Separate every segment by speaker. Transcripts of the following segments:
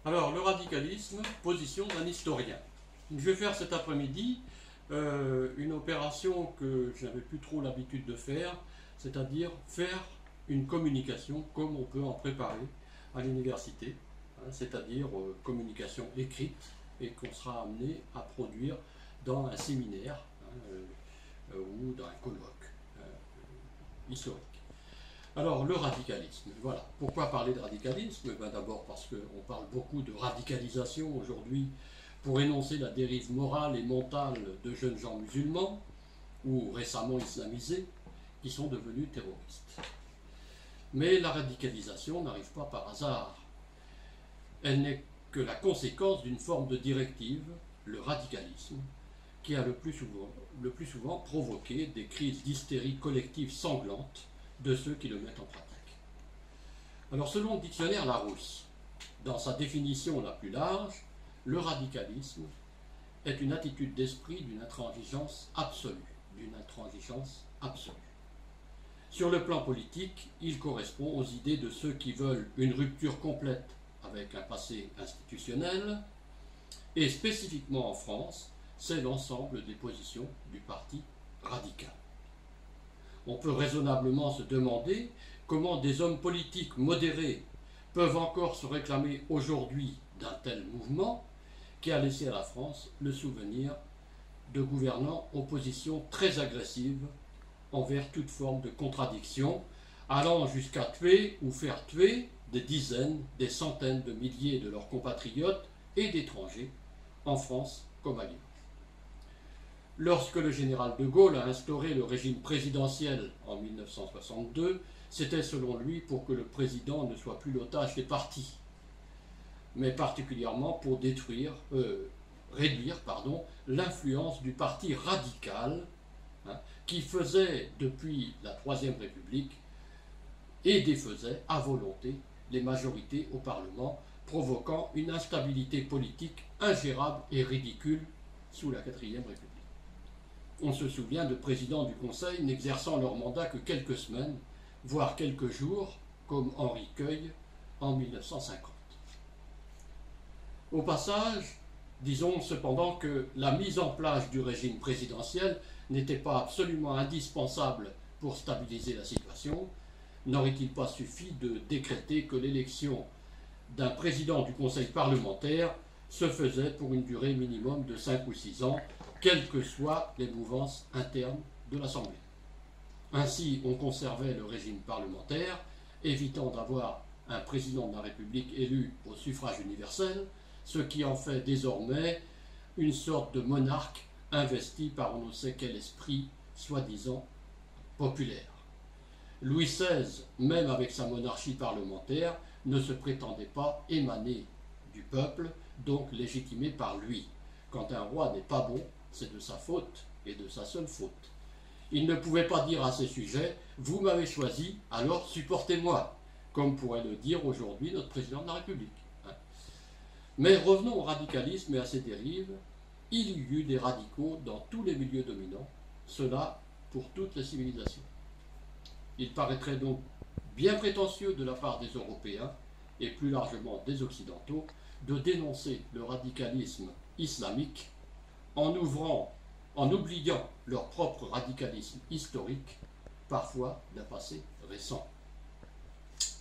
Speaker 1: Alors, le radicalisme, position d'un historien. Je vais faire cet après-midi une opération que je n'avais plus trop l'habitude de faire, c'est-à-dire faire une communication comme on peut en préparer à l'université, hein, c'est-à-dire communication écrite et qu'on sera amené à produire dans un séminaire ou dans un colloque historique. Alors, le radicalisme, voilà. Pourquoi parler de radicalisme? Ben, d'abord parce qu'on parle beaucoup de radicalisation aujourd'hui pour énoncer la dérive morale et mentale de jeunes gens musulmans ou récemment islamisés qui sont devenus terroristes. Mais la radicalisation n'arrive pas par hasard. Elle n'est que la conséquence d'une forme de directive, le radicalisme, qui a le plus souvent provoqué des crises d'hystérie collective sanglante de ceux qui le mettent en pratique. Alors selon le dictionnaire Larousse, dans sa définition la plus large, le radicalisme est une attitude d'esprit d'une intransigeance absolue. Sur le plan politique, il correspond aux idées de ceux qui veulent une rupture complète avec un passé institutionnel, et spécifiquement en France, c'est l'ensemble des positions du parti radical. On peut raisonnablement se demander comment des hommes politiques modérés peuvent encore se réclamer aujourd'hui d'un tel mouvement qui a laissé à la France le souvenir de gouvernants aux positions très agressives envers toute forme de contradiction, allant jusqu'à tuer ou faire tuer des dizaines, des centaines de milliers de leurs compatriotes et d'étrangers, en France comme ailleurs. Lorsque le général de Gaulle a instauré le régime présidentiel en 1962, c'était selon lui pour que le président ne soit plus l'otage des partis, mais particulièrement pour réduire l'influence du parti radical, hein, qui faisait depuis la Troisième République et défaisait à volonté les majorités au Parlement, provoquant une instabilité politique ingérable et ridicule sous la Quatrième République. On se souvient de présidents du Conseil n'exerçant leur mandat que quelques semaines, voire quelques jours, comme Henri Queuille en 1950. Au passage, disons cependant que la mise en place du régime présidentiel n'était pas absolument indispensable pour stabiliser la situation. N'aurait-il pas suffi de décréter que l'élection d'un président du Conseil parlementaire se faisait pour une durée minimum de 5 ou 6 ans, quelles que soient les mouvances internes de l'Assemblée. Ainsi, on conservait le régime parlementaire, évitant d'avoir un président de la République élu au suffrage universel, ce qui en fait désormais une sorte de monarque investi par on ne sait quel esprit soi-disant populaire. Louis XVI, même avec sa monarchie parlementaire, ne se prétendait pas émaner du peuple, donc légitimé par lui. Quand un roi n'est pas bon, c'est de sa faute et de sa seule faute. Il ne pouvait pas dire à ses sujets « Vous m'avez choisi, alors supportez-moi », comme pourrait le dire aujourd'hui notre président de la République. Mais revenons au radicalisme et à ses dérives. Il y eut des radicaux dans tous les milieux dominants, cela pour toutes les civilisations. Il paraîtrait donc bien prétentieux de la part des Européens, et plus largement des Occidentaux, de dénoncer le radicalisme islamique en oubliant leur propre radicalisme historique, parfois d'un passé récent.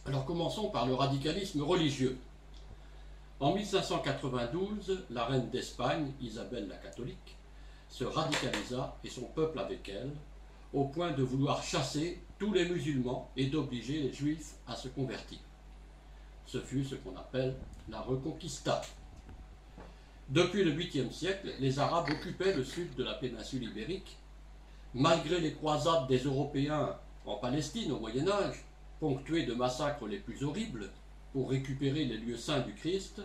Speaker 1: Alors commençons par le radicalisme religieux. En 1592, la reine d'Espagne, Isabelle la catholique, se radicalisa et son peuple avec elle, au point de vouloir chasser tous les musulmans et d'obliger les juifs à se convertir. Ce fut ce qu'on appelle la Reconquista. Depuis le 8e siècle, les Arabes occupaient le sud de la péninsule ibérique. Malgré les croisades des Européens en Palestine au Moyen-Âge, ponctuées de massacres les plus horribles pour récupérer les lieux saints du Christ,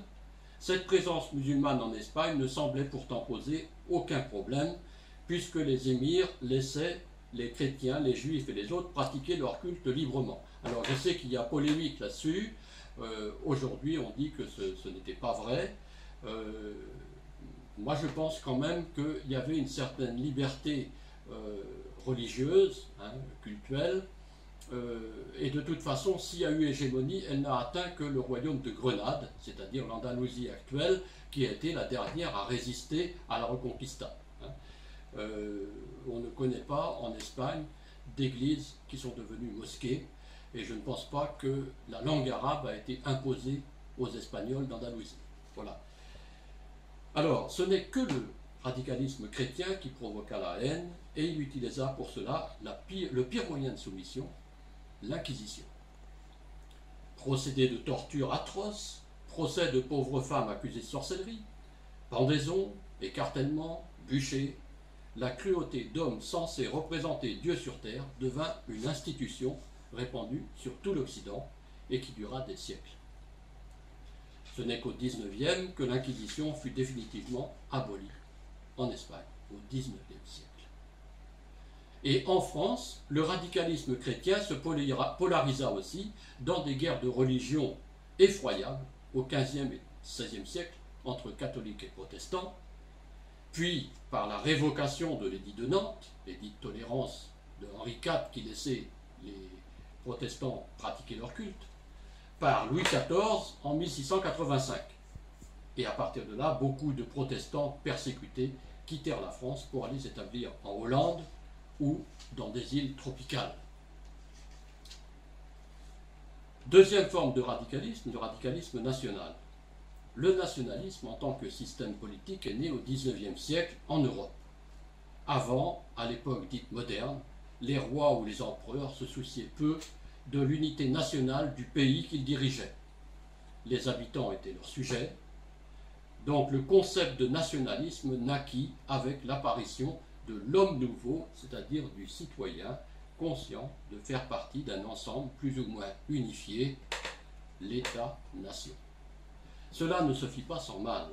Speaker 1: cette présence musulmane en Espagne ne semblait pourtant poser aucun problème, puisque les émirs laissaient les chrétiens, les juifs et les autres pratiquer leur culte librement. Alors je sais qu'il y a polémique là-dessus. Aujourd'hui on dit que ce n'était pas vrai. Moi je pense quand même qu'il y avait une certaine liberté religieuse, cultuelle, Et de toute façon, s'il y a eu hégémonie, elle n'a atteint que le royaume de Grenade, c'est-à-dire l'Andalousie actuelle, qui a été la dernière à résister à la Reconquista. On ne connaît pas en Espagne d'églises qui sont devenues mosquées, et je ne pense pas que la langue arabe a été imposée aux Espagnols d'Andalousie. Voilà. Alors, ce n'est que le radicalisme chrétien qui provoqua la haine, et il utilisa pour cela le pire moyen de soumission, l'Inquisition. Procédés de torture atroces, procès de pauvres femmes accusées de sorcellerie, pendaison, écartèlement, bûcher, la cruauté d'hommes censés représenter Dieu sur terre devint une institution répandue sur tout l'Occident et qui dura des siècles. Ce n'est qu'au XIXe que l'Inquisition fut définitivement abolie en Espagne, au XIXe siècle. Et en France, le radicalisme chrétien se polarisa aussi dans des guerres de religion effroyables au XVe et XVIe siècle entre catholiques et protestants, puis par la révocation de l'édit de Nantes, l'édit de tolérance de Henri IV qui laissait les protestants pratiquer leur culte, par Louis XIV en 1685. Et à partir de là, beaucoup de protestants persécutés quittèrent la France pour aller s'établir en Hollande ou dans des îles tropicales. Deuxième forme de radicalisme, le radicalisme national. Le nationalisme en tant que système politique est né au XIXe siècle en Europe. Avant, à l'époque dite moderne, les rois ou les empereurs se souciaient peu de l'unité nationale du pays qu'ils dirigeaient. Les habitants étaient leurs sujets. Donc le concept de nationalisme naquit avec l'apparition de l'homme nouveau, c'est-à-dire du citoyen conscient de faire partie d'un ensemble plus ou moins unifié, l'État-nation. Cela ne se fit pas sans mal.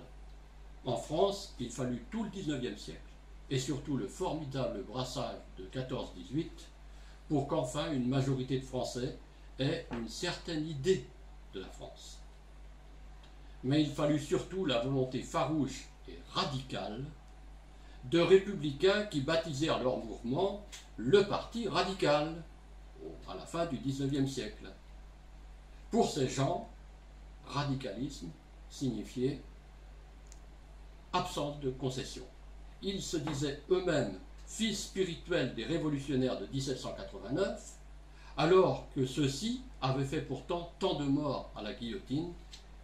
Speaker 1: En France, il fallut tout le XIXe siècle, et surtout le formidable brassage de 14-18, pour qu'enfin une majorité de Français ait une certaine idée de la France. Mais il fallut surtout la volonté farouche et radicale de républicains qui baptisèrent leur mouvement le Parti radical à la fin du XIXe siècle. Pour ces gens, radicalisme signifiait absence de concession. Ils se disaient eux-mêmes fils spirituels des révolutionnaires de 1789, alors que ceux-ci avaient fait pourtant tant de morts à la guillotine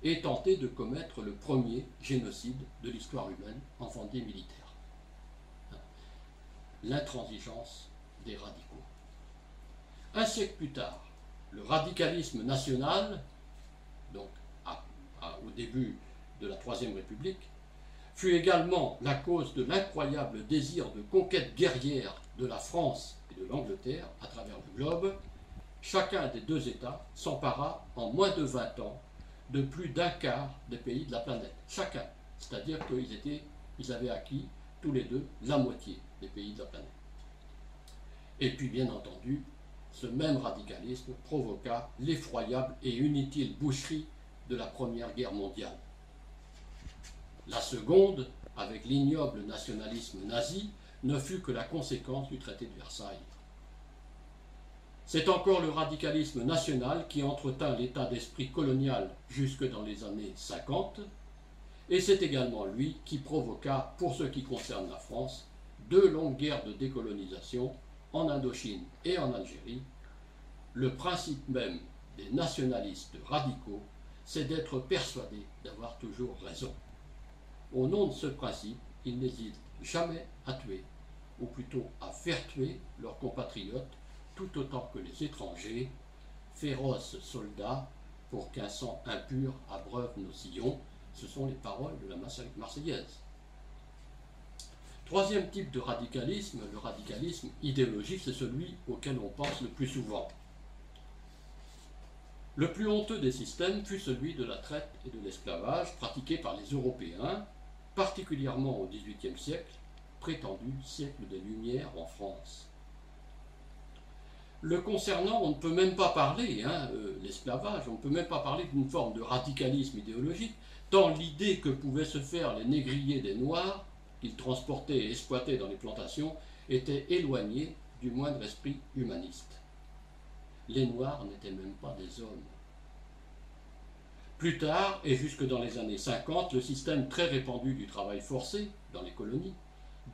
Speaker 1: et tenté de commettre le premier génocide de l'histoire humaine en Vendée militaire. L'intransigeance des radicaux. Un siècle plus tard, le radicalisme national, donc au début de la Troisième République, fut également la cause de l'incroyable désir de conquête guerrière de la France et de l'Angleterre à travers le globe. Chacun des deux États s'empara en moins de 20 ans de plus d'un quart des pays de la planète. Chacun. C'est-à-dire qu'ils avaient acquis tous les deux la moitié des pays de la planète. Et puis, bien entendu, ce même radicalisme provoqua l'effroyable et inutile boucherie de la Première Guerre mondiale. La seconde, avec l'ignoble nationalisme nazi, ne fut que la conséquence du traité de Versailles. C'est encore le radicalisme national qui entretint l'état d'esprit colonial jusque dans les années 50, et c'est également lui qui provoqua, pour ce qui concerne la France, 2 longues guerres de décolonisation en Indochine et en Algérie. Le principe même des nationalistes radicaux, c'est d'être persuadés d'avoir toujours raison. Au nom de ce principe, ils n'hésitent jamais à tuer, ou plutôt à faire tuer leurs compatriotes, tout autant que les étrangers, féroces soldats, pour qu'un sang impur abreuve nos sillons. Ce sont les paroles de la Marseillaise. Troisième type de radicalisme, le radicalisme idéologique, c'est celui auquel on pense le plus souvent. Le plus honteux des systèmes fut celui de la traite et de l'esclavage pratiqué par les Européens, particulièrement au XVIIIe siècle, prétendu siècle des Lumières en France. Le concernant, on ne peut même pas parler, l'esclavage, on ne peut même pas parler d'une forme de radicalisme idéologique, tant l'idée que pouvaient se faire les négriers des Noirs, qu'ils transportaient et exploitaient dans les plantations, était éloignée du moindre esprit humaniste. les Noirs n'étaient même pas des hommes. Plus tard, et jusque dans les années 50, le système très répandu du travail forcé dans les colonies,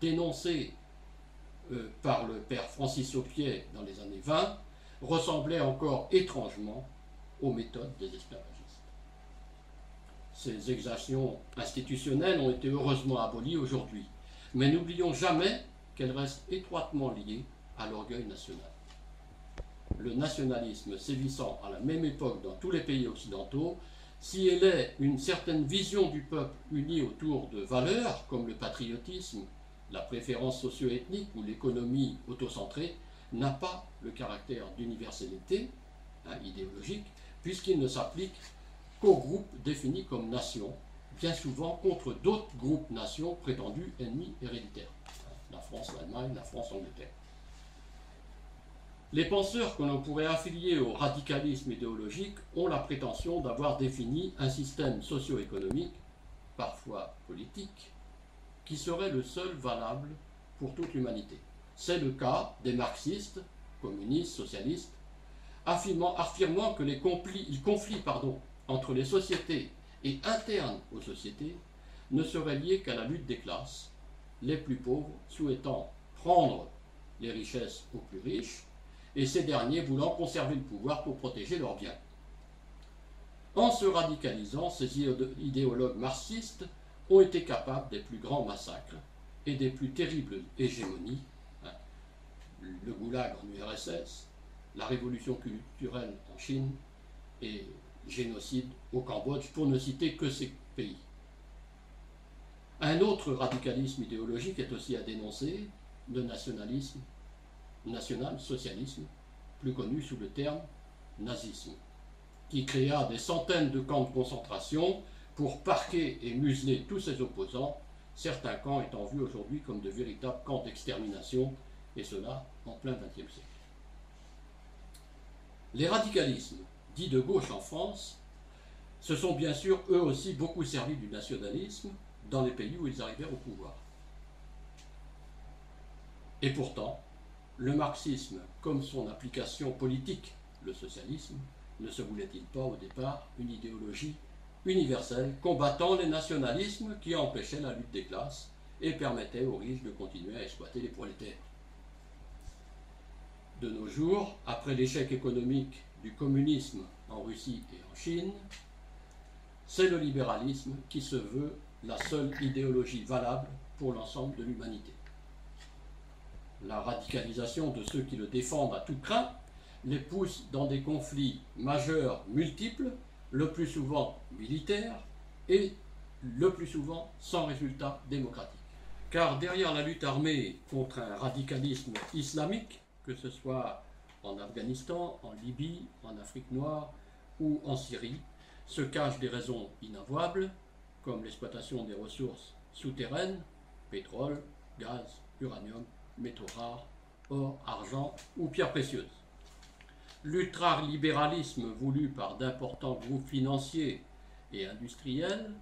Speaker 1: dénoncé par le père Francis Aupier dans les années 20, ressemblait encore étrangement aux méthodes des esclavagistes. Ces exactions institutionnelles ont été heureusement abolies aujourd'hui, mais n'oublions jamais qu'elles restent étroitement liées à l'orgueil national. Le nationalisme sévissant à la même époque dans tous les pays occidentaux, si elle est une certaine vision du peuple uni autour de valeurs comme le patriotisme, la préférence socio-ethnique ou l'économie autocentrée, n'a pas le caractère d'universalité idéologique, puisqu'il ne s'applique qu'aux groupes définis comme nations, bien souvent contre d'autres groupes nations prétendus ennemis héréditaires. La France, l'Allemagne, la France, l'Angleterre. Les penseurs que l'on pourrait affilier au radicalisme idéologique ont la prétention d'avoir défini un système socio-économique, parfois politique, qui serait le seul valable pour toute l'humanité. C'est le cas des marxistes, communistes, socialistes, affirmant que les conflits entre les sociétés et internes aux sociétés ne seraient liés qu'à la lutte des classes, les plus pauvres souhaitant prendre les richesses aux plus riches, et ces derniers voulant conserver le pouvoir pour protéger leurs biens. En se radicalisant, ces idéologues marxistes ont été capables des plus grands massacres et des plus terribles hégémonies, le goulag en URSS, la révolution culturelle en Chine et génocide au Cambodge, pour ne citer que ces pays. Un autre radicalisme idéologique est aussi à dénoncer, le nationalisme, national-socialisme, plus connu sous le terme nazisme, qui créa des centaines de camps de concentration pour parquer et museler tous ses opposants, certains camps étant vus aujourd'hui comme de véritables camps d'extermination, et cela en plein XXe siècle. Les radicalismes dits de gauche en France se sont bien sûr eux aussi beaucoup servis du nationalisme dans les pays où ils arrivèrent au pouvoir. Et pourtant, le marxisme, comme son application politique, le socialisme, ne se voulait-il pas au départ une idéologie universelle combattant les nationalismes qui empêchaient la lutte des classes et permettaient aux riches de continuer à exploiter les prolétaires? De nos jours, après l'échec économique du communisme en Russie et en Chine, c'est le libéralisme qui se veut la seule idéologie valable pour l'ensemble de l'humanité. La radicalisation de ceux qui le défendent à tout crin les pousse dans des conflits majeurs multiples, le plus souvent militaires et le plus souvent sans résultat démocratique. Car derrière la lutte armée contre un radicalisme islamique, que ce soit en Afghanistan, en Libye, en Afrique noire ou en Syrie, se cachent des raisons inavouables, comme l'exploitation des ressources souterraines, pétrole, gaz, uranium, métaux rares, or, argent ou pierres précieuses. L'ultralibéralisme voulu par d'importants groupes financiers et industriels,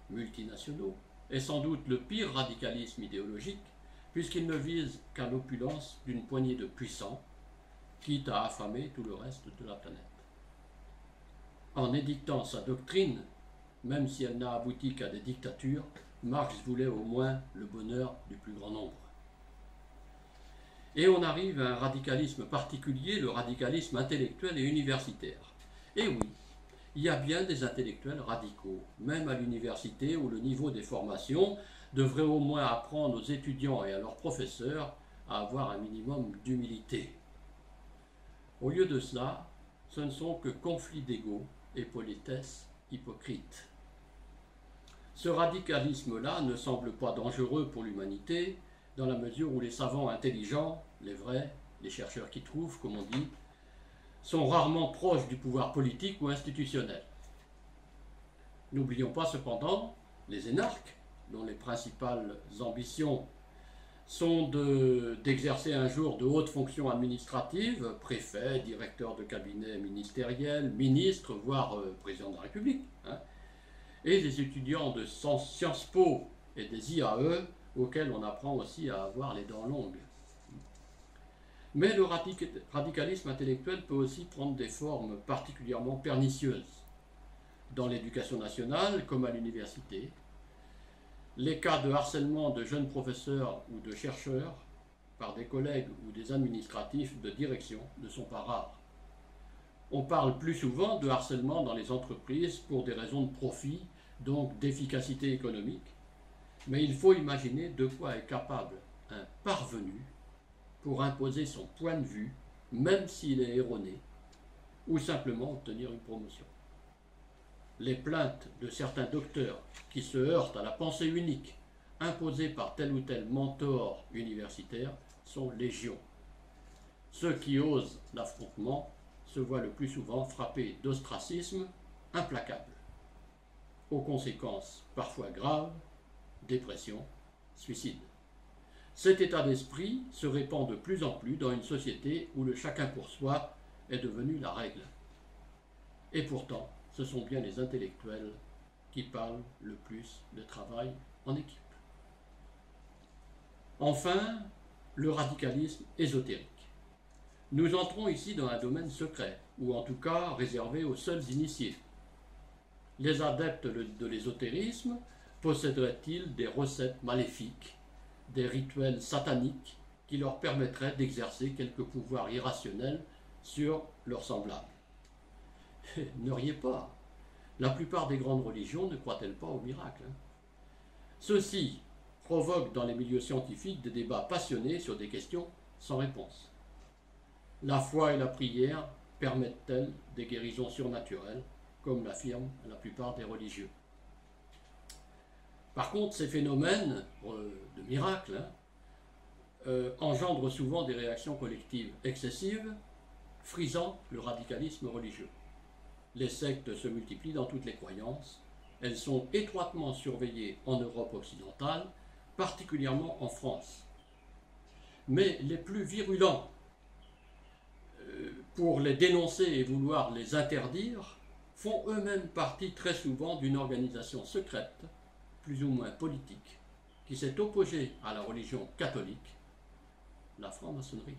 Speaker 1: multinationaux, est sans doute le pire radicalisme idéologique, puisqu'il ne vise qu'à l'opulence d'une poignée de puissants, quitte à affamer tout le reste de la planète. En édictant sa doctrine, même si elle n'a abouti qu'à des dictatures, Marx voulait au moins le bonheur du plus grand nombre. Et on arrive à un radicalisme particulier, le radicalisme intellectuel et universitaire. Et oui, il y a bien des intellectuels radicaux, même à l'université où le niveau des formations devrait au moins apprendre aux étudiants et à leurs professeurs à avoir un minimum d'humilité. Au lieu de cela, ce ne sont que conflits d'ego et politesse hypocrite. Ce radicalisme-là ne semble pas dangereux pour l'humanité, dans la mesure où les savants intelligents, les vrais, les chercheurs qui trouvent, comme on dit, sont rarement proches du pouvoir politique ou institutionnel. N'oublions pas cependant les énarques, dont les principales ambitions sont d'exercer un jour de hautes fonctions administratives, préfet, directeur de cabinet ministériel, ministre, voire président de la République, et les étudiants de Sciences Po et des IAE, auxquels on apprend aussi à avoir les dents longues. Mais le radicalisme intellectuel peut aussi prendre des formes particulièrement pernicieuses. Dans l'éducation nationale, comme à l'université, les cas de harcèlement de jeunes professeurs ou de chercheurs par des collègues ou des administratifs de direction ne sont pas rares. On parle plus souvent de harcèlement dans les entreprises pour des raisons de profit, donc d'efficacité économique, mais il faut imaginer de quoi est capable un parvenu pour imposer son point de vue, même s'il est erroné, ou simplement obtenir une promotion. Les plaintes de certains docteurs qui se heurtent à la pensée unique imposée par tel ou tel mentor universitaire sont légion. Ceux qui osent l'affrontement se voient le plus souvent frappés d'ostracisme implacable, aux conséquences parfois graves, dépression, suicide. Cet état d'esprit se répand de plus en plus dans une société où le chacun pour soi est devenu la règle. Et pourtant, ce sont bien les intellectuels qui parlent le plus de travail en équipe. Enfin, le radicalisme ésotérique. Nous entrons ici dans un domaine secret, ou en tout cas réservé aux seuls initiés. Les adeptes de l'ésotérisme posséderaient-ils des recettes maléfiques, des rituels sataniques qui leur permettraient d'exercer quelque pouvoir irrationnel sur leurs semblables? Ne riez pas. La plupart des grandes religions ne croient-elles pas au miracle? Ceci provoque dans les milieux scientifiques des débats passionnés sur des questions sans réponse. La foi et la prière permettent-elles des guérisons surnaturelles, comme l'affirment la plupart des religieux? Par contre, ces phénomènes de miracles engendrent souvent des réactions collectives excessives, frisant le radicalisme religieux. Les sectes se multiplient dans toutes les croyances. Elles sont étroitement surveillées en Europe occidentale, particulièrement en France. Mais les plus virulents, pour les dénoncer et vouloir les interdire, font eux-mêmes partie très souvent d'une organisation secrète, plus ou moins politique, qui s'est opposée à la religion catholique, la franc-maçonnerie.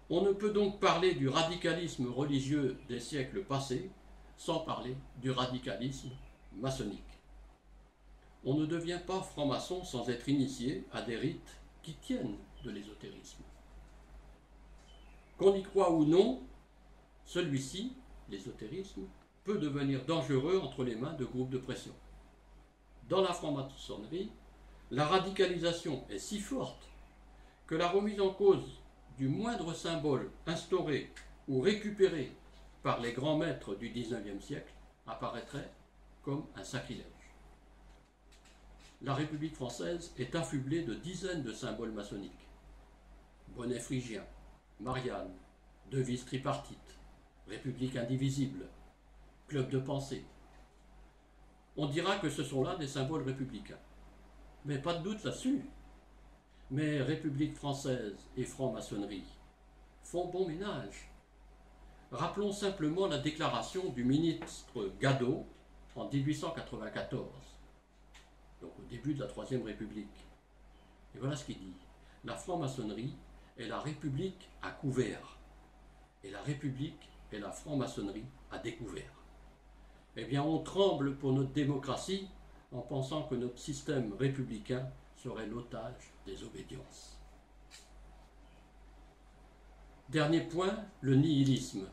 Speaker 1: On ne peut donc parler du radicalisme religieux des siècles passés sans parler du radicalisme maçonnique. On ne devient pas franc-maçon sans être initié à des rites qui tiennent de l'ésotérisme. Qu'on y croit ou non, celui-ci, l'ésotérisme, peut devenir dangereux entre les mains de groupes de pression. Dans la franc-maçonnerie, la radicalisation est si forte que la remise en cause du moindre symbole instauré ou récupéré par les grands maîtres du XIXe siècle apparaîtrait comme un sacrilège. La République française est affublée de dizaines de symboles maçonniques. Bonnet phrygien, Marianne, devise tripartite, République indivisible, club de pensée. On dira que ce sont là des symboles républicains. Mais pas de doute là-dessus. Mais République française et franc-maçonnerie font bon ménage. Rappelons simplement la déclaration du ministre Gadeau en 1894, donc au début de la Troisième République. Et voilà ce qu'il dit. La franc-maçonnerie est la République à couvert, et la République est la franc-maçonnerie à découvert. Eh bien, on tremble pour notre démocratie en pensant que notre système républicain serait l'otage des obédiences. Dernier point, le nihilisme.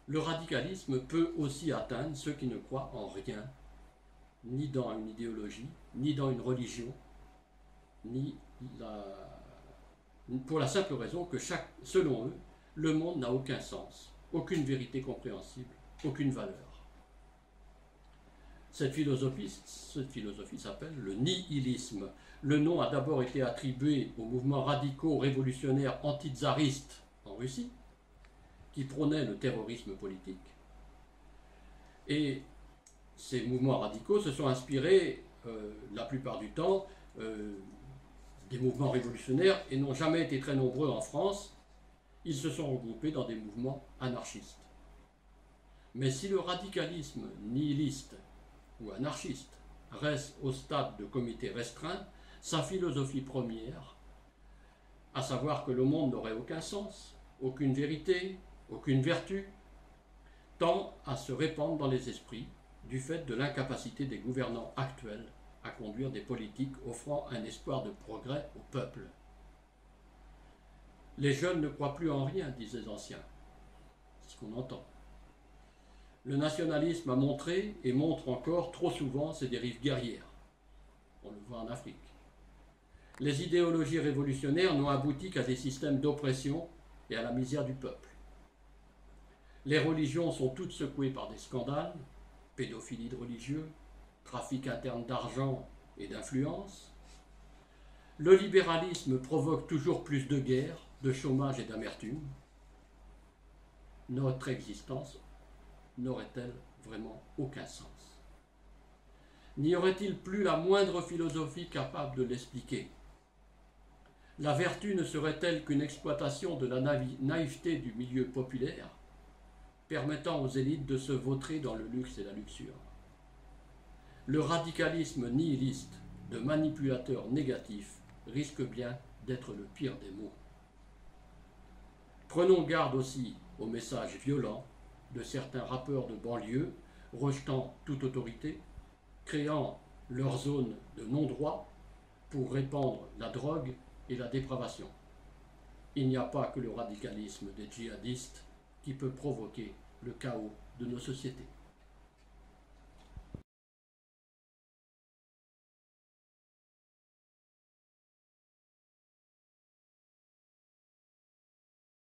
Speaker 1: Le radicalisme peut aussi atteindre ceux qui ne croient en rien, ni dans une idéologie, ni dans une religion, pour la simple raison que selon eux, le monde n'a aucun sens, aucune vérité compréhensible, aucune valeur. Cette philosophie s'appelle le nihilisme. Le nom a d'abord été attribué aux mouvements radicaux révolutionnaires anti-tsaristes en Russie, qui prônaient le terrorisme politique. Et ces mouvements radicaux se sont inspirés, la plupart du temps, des mouvements révolutionnaires et n'ont jamais été très nombreux en France. Ils se sont regroupés dans des mouvements anarchistes. Mais si le radicalisme nihiliste ou anarchiste reste au stade de comité restreint, sa philosophie première, à savoir que le monde n'aurait aucun sens, aucune vérité, aucune vertu, tend à se répandre dans les esprits du fait de l'incapacité des gouvernants actuels à conduire des politiques offrant un espoir de progrès au peuple. Les jeunes ne croient plus en rien, disent les anciens. C'est ce qu'on entend. Le nationalisme a montré et montre encore trop souvent ses dérives guerrières. On le voit en Afrique. Les idéologies révolutionnaires n'ont abouti qu'à des systèmes d'oppression et à la misère du peuple. Les religions sont toutes secouées par des scandales, pédophilie de religieux, trafic interne d'argent et d'influence. Le libéralisme provoque toujours plus de guerres, de chômage et d'amertume. Notre existence n'aurait-elle vraiment aucun sens? N'y aurait-il plus la moindre philosophie capable de l'expliquer? La vertu ne serait-elle qu'une exploitation de la naïveté du milieu populaire, permettant aux élites de se vautrer dans le luxe et la luxure? Le radicalisme nihiliste de manipulateurs négatifs risque bien d'être le pire des maux. Prenons garde aussi aux messages violents de certains rappeurs de banlieue rejetant toute autorité, créant leur zone de non-droit pour répandre la drogue et la dépravation. Il n'y a pas que le radicalisme des djihadistes qui peut provoquer le chaos de nos sociétés.